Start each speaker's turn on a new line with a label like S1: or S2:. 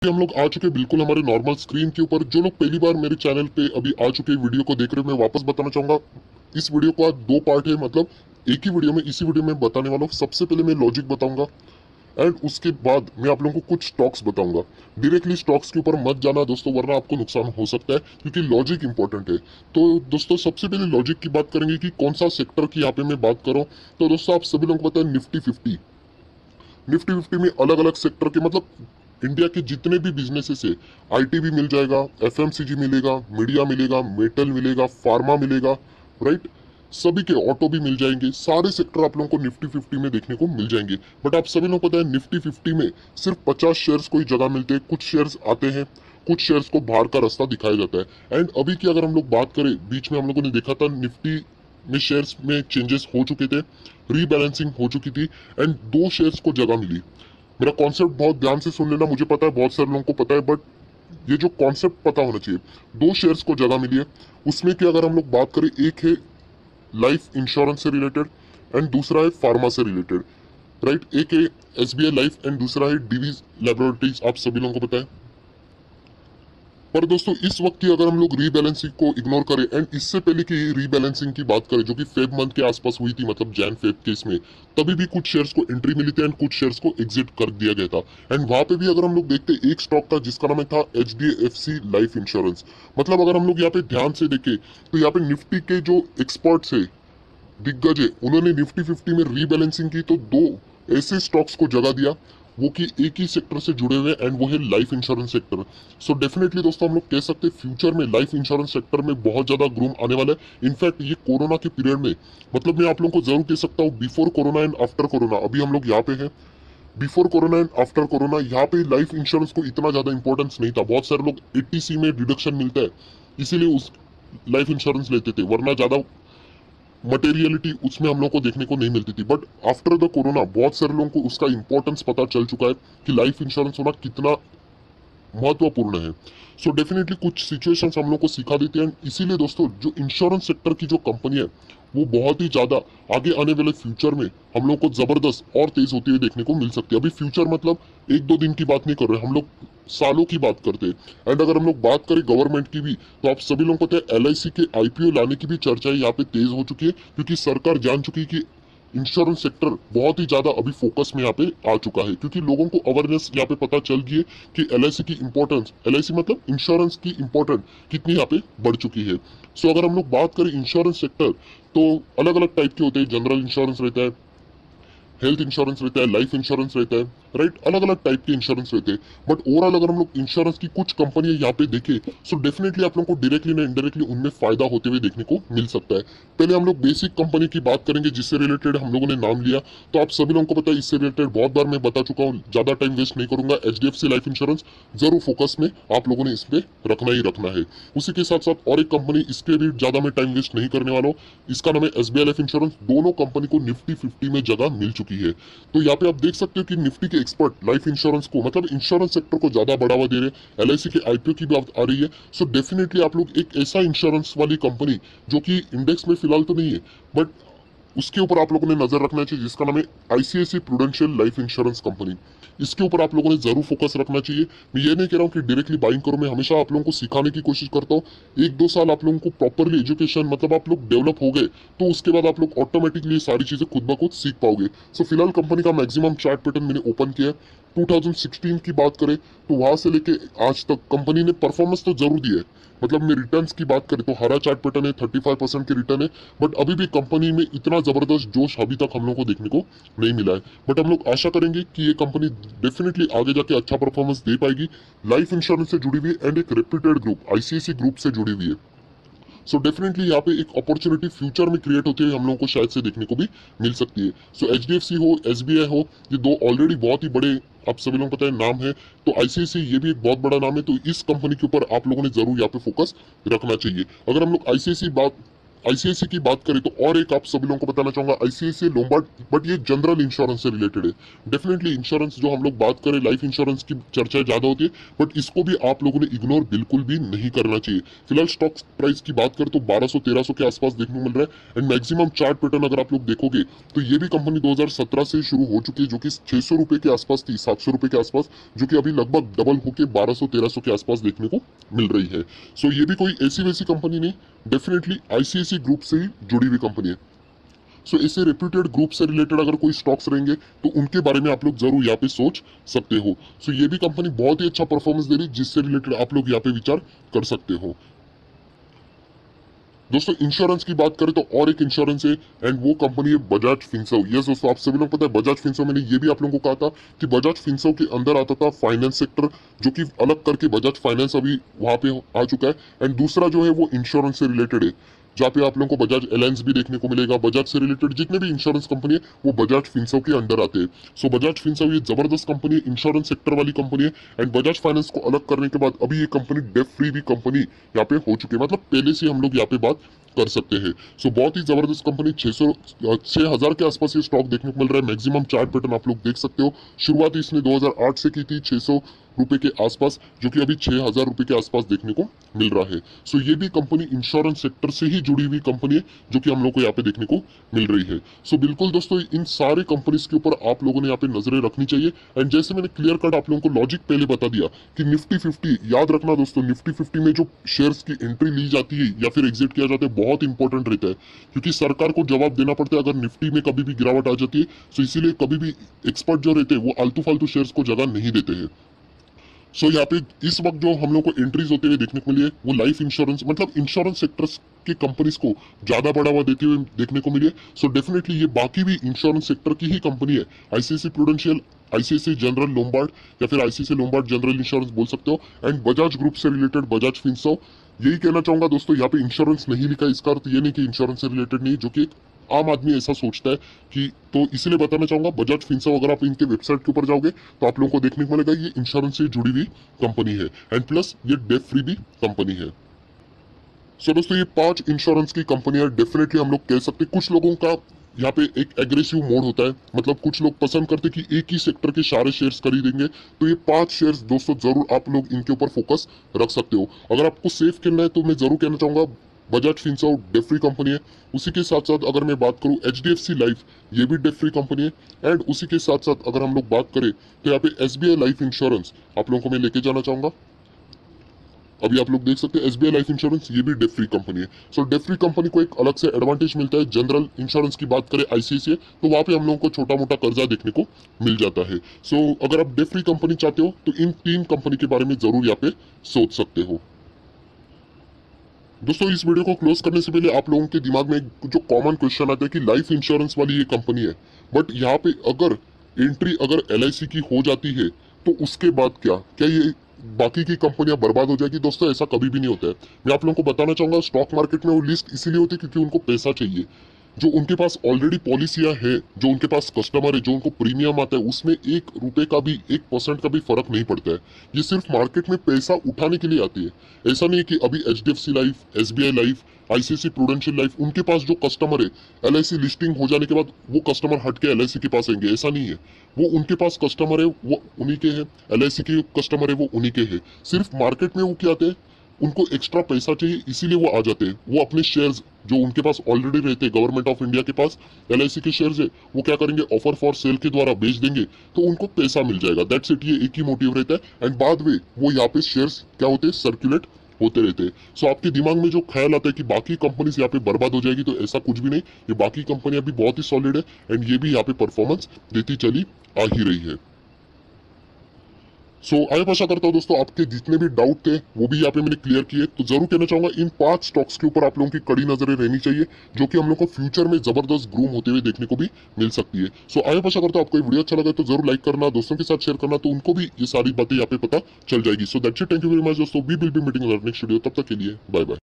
S1: हम लोग आ चुके बिल्कुल हमारे नॉर्मल स्क्रीन के ऊपर। जो लोग पहली बार मेरे चैनल पे अभी आ चुके वीडियो को देख रहे हैं, मैं वापस बताना चाहूंगा, इस वीडियो का दो पार्ट है। मतलब एक ही वीडियो में, इसी वीडियो में बताने वाला हूँ। सबसे पहले मैं लॉजिक बताऊंगा एंड उसके बाद मैं आप लोगों को कुछ स्टॉक्स बताऊंगा। डायरेक्टली स्टॉक्स के ऊपर मत जाना दोस्तों, वरना आपको नुकसान हो सकता है, क्योंकि लॉजिक इंपॉर्टेंट है। तो दोस्तों सबसे पहले लॉजिक की बात करेंगे कि कौन सा सेक्टर की यहाँ पे मैं बात कर रहा हूँ। तो दोस्तों आप सभी लोगों को पता है निफ्टी 50 में अलग अलग सेक्टर के, मतलब इंडिया के जितने भी बिजनेसेस है, आईटी भी मिल जाएगा, एफएमसीजी मिलेगा, मीडिया मिलेगा, मेटल मिलेगा, फार्मा मिलेगा, राइट, सभी के ऑटो भी मिल जाएंगे। सारे सेक्टर आप लोगों को निफ्टी 50 में देखने को मिल जाएंगे। बट आप सभी लोगों को पता है निफ्टी 50 में सिर्फ 50 शेयर्स को ही जगह मिलते हैं। कुछ शेयर्स आते हैं, कुछ शेयर्स को बाहर का रास्ता दिखाया जाता है। एंड अभी की अगर हम लोग बात करें, बीच में हम लोगों ने देखा था निफ्टी में शेयर्स में चेंजेस हो चुके थे, रीबैलेंसिंग हो चुकी थी एंड दो शेयर्स को जगह मिली। मेरा कॉन्सेप्ट बहुत ध्यान से सुन लेना, मुझे पता है बहुत सारे लोगों को पता है, बट ये जो कॉन्सेप्ट पता होना चाहिए। दो शेयर्स को जगह मिली है। उसमें की अगर हम लोग बात करें, एक है लाइफ इंश्योरेंस से रिलेटेड एंड दूसरा है फार्मा से रिलेटेड, राइट। एक है एसबीआई लाइफ एंड दूसरा है डीवीज लेबोरेटरीज, आप सभी लोगों को पता है। पर दोस्तों इस वक्त की अगर हम लोग रीबैलेंसिंग को इग्नोर करें एंड इससे पहले की रीबैलेंसिंग की बात करें, जो कि फेब मंथ के आसपास हुई थी, मतलब जैन फेब के इसमें, तभी भी कुछ शेयर्स को एंट्री मिली थी एंड कुछ शेयर्स को एग्जिट कर दिया गया था। एंड वहां पे भी अगर हम लोग देखते, एक स्टॉक था जिसका नाम था HDFC लाइफ इंश्योरेंस। मतलब अगर हम लोग यहाँ पे ध्यान से देखें तो यहाँ पे निफ्टी के जो एक्सपर्ट्स है, दिग्गज है, उन्होंने निफ्टी 50 में रीबैलेंसिंग की तो दो ऐसे स्टॉक्स को जगह दिया, वो कि एक ही सेक्टर से जुड़े हुए एंड वो है life insurance sector. So definitely दोस्तों हम लोग कह सकते हैं फ्यूचर में लाइफ इंश्योरेंस सेक्टर में बहुत ज्यादा ग्रूम आने वाला है। इनफैक्ट ये कोरोना के पीरियड में, मतलब मैं आप लोगों को जरूर कह सकता हूँ, before corona and after corona, अभी हम लोग यहाँ पे हैं, before corona and after corona, यहाँ पे लाइफ इंश्योरेंस को इतना ज्यादा इंपॉर्टेंस नहीं था। बहुत सारे लोग 80C में डिडक्शन मिलता है इसीलिए उस लाइफ इंश्योरेंस लेते थे, वरना ज्यादा मटेरियलिटी उसमें हम लोग को देखने को नहीं मिलती थी। बट आफ्टर द कोरोना बहुत सारे लोगों को उसका इंपॉर्टेंस पता चल चुका है कि लाइफ इंश्योरेंस होना कितना महत्वपूर्ण है। सो डेफिनेटली कुछ सिचुएशंस हम लोग को सिखा देते हैं। इसीलिए दोस्तों जो इंश्योरेंस सेक्टर की जो कंपनी है, वो बहुत ही ज्यादा आगे आने वाले फ्यूचर में हम लोग को जबरदस्त और तेज होती हुई देखने को मिल सकती है। अभी फ्यूचर मतलब एक दो दिन की बात नहीं कर रहे, हम लोग सालों की बात करते हैं। एंड अगर हम लोग बात करें गवर्नमेंट की भी, तो आप सभी लोगों को पता है LIC के IPO लाने की भी चर्चा यहाँ पे तेज हो चुकी है, क्योंकि सरकार जान चुकी है कि इंश्योरेंस सेक्टर बहुत ही ज्यादा अभी फोकस में यहाँ पे आ चुका है, क्योंकि लोगों को अवेयरनेस यहाँ पे पता चल गई है कि LIC की इंपॉर्टेंस, LIC मतलब इंश्योरेंस की इंपॉर्टेंस कितनी यहाँ पे बढ़ चुकी है। सो अगर हम लोग बात करें इंश्योरेंस सेक्टर, तो अलग अलग टाइप के होते हैं। जनरल इंश्योरेंस रहता है, हेल्थ इंश्योरेंस रहता है, लाइफ इंश्योरेंस रहता है, राइट, अलग अलग टाइप के इंश्योरेंस रहते हैं। बट ओवरऑल अगर हम लोग इंश्योरेंस की कुछ कंपनियां यहाँ पे देखें, सो डेफिनेटली आप लोगों को डायरेक्टली ना इनडायरेक्टली उनमें फायदा होते हुए देखने को मिल सकता है। पहले हम लोग बेसिक कंपनी की बात करेंगे जिससे रिलेटेड हम लोगों ने नाम लिया। तो आप सभी लोगों को पता है, इससे रिलेटेड बहुत बार मैं बता चुका हूँ, ज्यादा टाइम वेस्ट नहीं करूंगा। HDFC लाइफ इंश्योरेंस जरूर फोकस में आप लोगों ने इस पे रखना ही रखना है। उसी के साथ साथ और एक कंपनी, इसके भी ज्यादा मैं टाइम वेस्ट नहीं करने वाला हूँ, इसका नाम है SBI लाइफ इंश्योरेंस। दोनों कंपनी को निफ्टी 50 में जगह मिल चुकी है। तो यहाँ पे आप देख सकते हो कि निफ्टी के एक्सपर्ट लाइफ इंश्योरेंस को, मतलब इंश्योरेंस सेक्टर को ज्यादा बढ़ावा दे रहे हैं। LIC के IPO की बात आ रही है। सो डेफिनेटली आप लोग एक ऐसा इंश्योरेंस वाली कंपनी जो कि इंडेक्स में फिलहाल तो नहीं है, बट उसके ऊपर आप लोगों ने नजर रखना चाहिए, जिसका नाम है ICICI prudential life insurance company. इसके ऊपर आप लोगों ने जरूर फोकस रखना चाहिए। मैं ये नहीं कह रहा हूँ कि डायरेक्टली बाइंग करो, मैं हमेशा आप लोगों को सिखाने की कोशिश करता हूँ। एक दो साल आप लोगों को प्रॉपरली एजुकेशन, मतलब आप लोग डेवलप हो गए तो उसके बाद आप लोग ऑटोमेटिकली सारी चीजें खुद ब खुद सीख पाओगे। सो फिलहाल कंपनी का मैक्सिमम चार्ट पैटर्न मैंने ओपन किया है। 2016 की बात करें तो वहां से लेके आज तक कंपनी ने परफॉर्मेंस तो जरूर दी है। मतलब मैं रिटर्न्स की बात करें तो हरा चार्ट पैटर्न है, 35% के रिटर्न है। बट अभी भी कंपनी में इतना जबरदस्त जोश अभी तक हम लोग को देखने को नहीं मिला है। बट हम लोग आशा करेंगे कि ये कंपनी डेफिनेटली आगे जाके अच्छा परफॉर्मेंस दे पाएगी। लाइफ इंश्योरेंस से जुड़ी हुई है एंड एक रेप्यूटेड ग्रुप ICICI ग्रुप से जुड़ी हुई है। सो डेफिनेटली यहाँ पे एक अपॉर्चुनिटी फ्यूचर में क्रिएट होती है, हम लोगों को शायद से देखने को भी मिल सकती है। सो HDFC हो, SBI हो, ये दो ऑलरेडी बहुत ही बड़े, आप सभी लोगों को पता है, नाम है। तो ICICI ये भी एक बहुत बड़ा नाम है। तो इस कंपनी के ऊपर आप लोगों ने जरूर यहाँ पे फोकस रखना चाहिए। अगर हम लोग ICICI बात आईसीआईसी की बात करें तो और एक आप सभी लोगों को बताना चाहूंगा, आईसीआईसी लोम्बार्ड, बट ये जनरल इंश्योरेंस से रिलेटेड है। डेफिनेटली इंश्योरेंस जो हम लोग बात करें, लाइफ इंश्योरेंस की चर्चा ज्यादा होती है, बट इसको भी आप लोगों ने इग्नोर बिल्कुल भी नहीं करना चाहिए। फिलहाल स्टॉक प्राइस की बात करें तो 1200-1300 के आसपास देखने को मिल रहा है, एंड मैक्सिमम चार्ट पैटर्न अगर आप लोग देखोगे तो ये भी कंपनी 2017 से शुरू हो चुकी है, जो कि 600 रुपए के आसपास थी, 700 रुपए के आसपास, जो कि अभी लगभग डबल होके 1200-1300 के आसपास देखने को मिल रही है। सो ये भी कोई ऐसी वैसी कंपनी नहीं, डेफिनेटली आईसीआईसी ग्रुप से ही जुड़ी हुई कंपनी है। सो ऐसे रेप्यूटेड ग्रुप से रिलेटेड अगर कोई स्टॉक्स रहेंगे तो उनके बारे में आप लोग जरूर यहाँ पे सोच सकते हो। सो ये भी कंपनी बहुत ही अच्छा परफॉर्मेंस दे रही है, जिससे रिलेटेड आप लोग यहाँ पे विचार कर सकते हो। दोस्तों इंश्योरेंस की बात करें तो और एक इंश्योरेंस है, एंड वो कंपनी है बजाज फिनसर्व। यस दोस्तों, आप सभी लोग पता है बजाज फिनसर्व, मैंने ये भी आप लोगों को कहा था कि बजाज फिनसर्व के अंदर आता था फाइनेंस सेक्टर, जो कि अलग करके बजाज फाइनेंस अभी वहां पे आ चुका है। एंड दूसरा जो है वो इंश्योरेंस से रिलेटेड है, जहाँ पे आप लोगों को बजाज एलायंस भी देखने को मिलेगा। बजाज से रिलेटेड जितने भी इंश्योरेंस कंपनी है वो बजाज फिनसर्व के अंडर आते हैं। सो बजाज फिनसर्व ये जबरदस्त कंपनी है, इंश्योरेंस सेक्टर वाली कंपनी है, एंड बजाज फाइनेंस को अलग करने के बाद अभी ये कंपनी डेट फ्री भी कंपनी यहाँ पे हो चुकी है, मतलब पहले से हम लोग यहाँ पे बात कर सकते हैं। सो बहुत ही जबरदस्त कंपनी, 6000 के आसपास ये स्टॉक देखने को मिल रहा है। मैक्सिमम चार्ट पैटर्न आप लोग देख सकते हो, शुरुआत इसने 2008 से की थी 600 रुपए के आसपास, जो कि अभी 6000 रुपए के आसपास देखने को मिल रहा है। सो ये भी कंपनी इंश्योरेंस सेक्टर से ही जुड़ी हुई कंपनी है, जो कि हम लोग को यहाँ पे देखने को मिल रही है। सो बिल्कुल दोस्तों, इन सारे कंपनीज के ऊपर आप लोगों ने यहाँ पे नजरें रखनी चाहिए। एंड जैसे मैंने क्लियर कट आप लोगों को लॉजिक पहले बता दिया कि निफ्टी 50, याद रखना दोस्तों, निफ्टी 50 में जो शेयर्स की एंट्री ली जाती है या फिर एग्जिट किया जाता है बहुत इंपॉर्टेंट रहता है, क्योंकि सरकार को जवाब देना पड़ता है अगर निफ्टी में कभी भी गिरावट आ जाती है। तो इसीलिए कभी भी एक्सपर्ट जो रहते हैं वो आलतू फालतू शेयर्स को जगह नहीं देते हैं। सो यहाँ पे इस वक्त जो हम लोग को एंट्रीज होते हुए देखने को मिली है वो लाइफ इंश्योरेंस, मतलब इंश्योरेंस सेक्टर्स के कंपनीज को ज्यादा बढ़ावा देते हुए देखने को मिली है। सो डेफिनेटली ये बाकी भी इंश्योरेंस सेक्टर की ही कंपनी है, ICICI Prudential, ICICI General Lombard, या फिर आईसीआईसी लोम्बार्ड जनरल इंश्योरेंस बोल सकते हो, एंड बजाज ग्रुप से रिलेटेड बजाज फिनसर्व। यही कहना चाहूंगा दोस्तों, यहाँ पे इंश्योरेंस नहीं लिखा, इसका अर्थ ये नहीं कि इंश्योरेंस से रिलेटेड नहीं, जो कि एक आम आदमी ऐसा सोचता है कि, तो इसलिए बताना चाहूंगा बजाज फिनसर्व अगर आप इनके वेबसाइट के ऊपर जाओगे तो आप लोगों को देखने को मिलेगा ये इंश्योरेंस से जुड़ी हुई कंपनी है, एंड प्लस ये डेट फ्री भी कंपनी है। सो दोस्तों ये 5 इंश्योरेंस की कंपनियां डेफिनेटली हम लोग कह सकते हैं। कुछ लोगों का यहाँ पे एक एग्रेसिव मोड होता है, मतलब कुछ लोग पसंद करते कि एक ही सेक्टर के सारे शेयर्स खरीदेंगे, तो ये 5 शेयर्स दोस्तों जरूर आप लोग इनके ऊपर फोकस रख सकते हो। अगर आपको सेफ खेलना है तो मैं जरूर कहना चाहूंगा Bajaj Finserv debt free company है। उसी के साथ साथ अगर मैं बात करूं एचडीएफसी लाइफ, ये भी डेट फ्री कंपनी है। एंड उसी के साथ साथ अगर हम लोग बात करें तो यहाँ पे एसबीआई लाइफ इंश्योरेंस आप लोगों को मैं लेके जाना चाहूंगा। अभी आप लोग देख सकते हैं एसबीआई लाइफ इंश्योरेंस, ये भी डेट फ्री कंपनी है। सो डेट फ्री कंपनी को एक अलग से एडवांटेज मिलता है। जनरल इंश्योरेंस की बात करें आईसीआईसीआई, तो वहां पे हम लोगों को छोटा मोटा कर्जा देखने को मिल जाता है। सो अगर आप डेट फ्री कंपनी चाहते हो तो इन 3 कंपनी के बारे में जरूर यहाँ पे सोच सकते हो। दोस्तों इस वीडियो को क्लोज करने से पहले आप लोगों के दिमाग में जो कॉमन क्वेश्चन आता है कि लाइफ इंश्योरेंस वाली ये कंपनी है, बट यहाँ पे अगर एंट्री अगर एलआईसी की हो जाती है तो उसके बाद क्या ये बाकी की कंपनियां बर्बाद हो जाएगी? दोस्तों ऐसा कभी भी नहीं होता है। मैं आप लोगों को बताना चाहूंगा स्टॉक मार्केट में वो लिस्ट इसीलिए होती है क्योंकि उनको पैसा चाहिए। जो उनके पास ऑलरेडी पॉलिसियां है, जो उनके पास कस्टमर है, जो उनको प्रीमियम आता है, उसमें 1 रुपए का भी 1% का भी फर्क नहीं पड़ता है। ये सिर्फ मार्केट में पैसा उठाने के लिए आती है। ऐसा नहीं है कि अभी HDFC Life, SBI Life, ICICI Prudential Life, उनके पास जो कस्टमर है एलआईसी लिस्टिंग हो जाने के बाद वो कस्टमर हट के एलआईसी के पास आएंगे, ऐसा नहीं है। वो उनके पास कस्टमर है वो उन्हीं के हैं, एलआईसी के कस्टमर है वो उन्हीं के हैं। सिर्फ मार्केट में वो क्या आते हैं, उनको एक्स्ट्रा पैसा चाहिए इसीलिए वो आ जाते हैं। वो अपने शेयर्स जो उनके पास ऑलरेडी रहते हैं, गवर्नमेंट ऑफ इंडिया के पास एलआईसी के शेयर्स है, वो क्या करेंगे ऑफर फॉर सेल के द्वारा बेच देंगे, तो उनको पैसा मिल जाएगा। दैट्स इट, ये एक ही मोटिव रहता है। एंड बाद में वो यहाँ पे शेयर्स क्या होते हैं, सर्कुलेट होते रहते हैं। सो आपके दिमाग में जो ख्याल आता है कि बाकी कंपनीज यहाँ पे बर्बाद हो जाएगी, तो ऐसा कुछ भी नहीं। ये बाकी कंपनियां भी बहुत ही सॉलिड है, एंड ये भी यहाँ पे परफॉर्मेंस देती चली आ ही रही है। सो आई आशा करता हूँ दोस्तों आपके जितने भी डाउट थे वो भी यहाँ पे मैंने क्लियर किए। तो जरूर कहना चाहूंगा इन 5 स्टॉक्स के ऊपर आप लोगों की कड़ी नजरें रहनी चाहिए, जो कि हम लोग को फ्यूचर में जबरदस्त ग्रूम होते हुए देखने को भी मिल सकती है। सो आई आशा करता हूँ आपको वीडियो अच्छा लगा तो जरूर लाइक करना, दोस्तों के साथ शेयर करना, तो उनको भी ये सारी बातें यहाँ पे पता चल जाएगी। So that's it, thank you very much दोस्तों, we will be meeting next video. तब तक के लिए बाय बाय।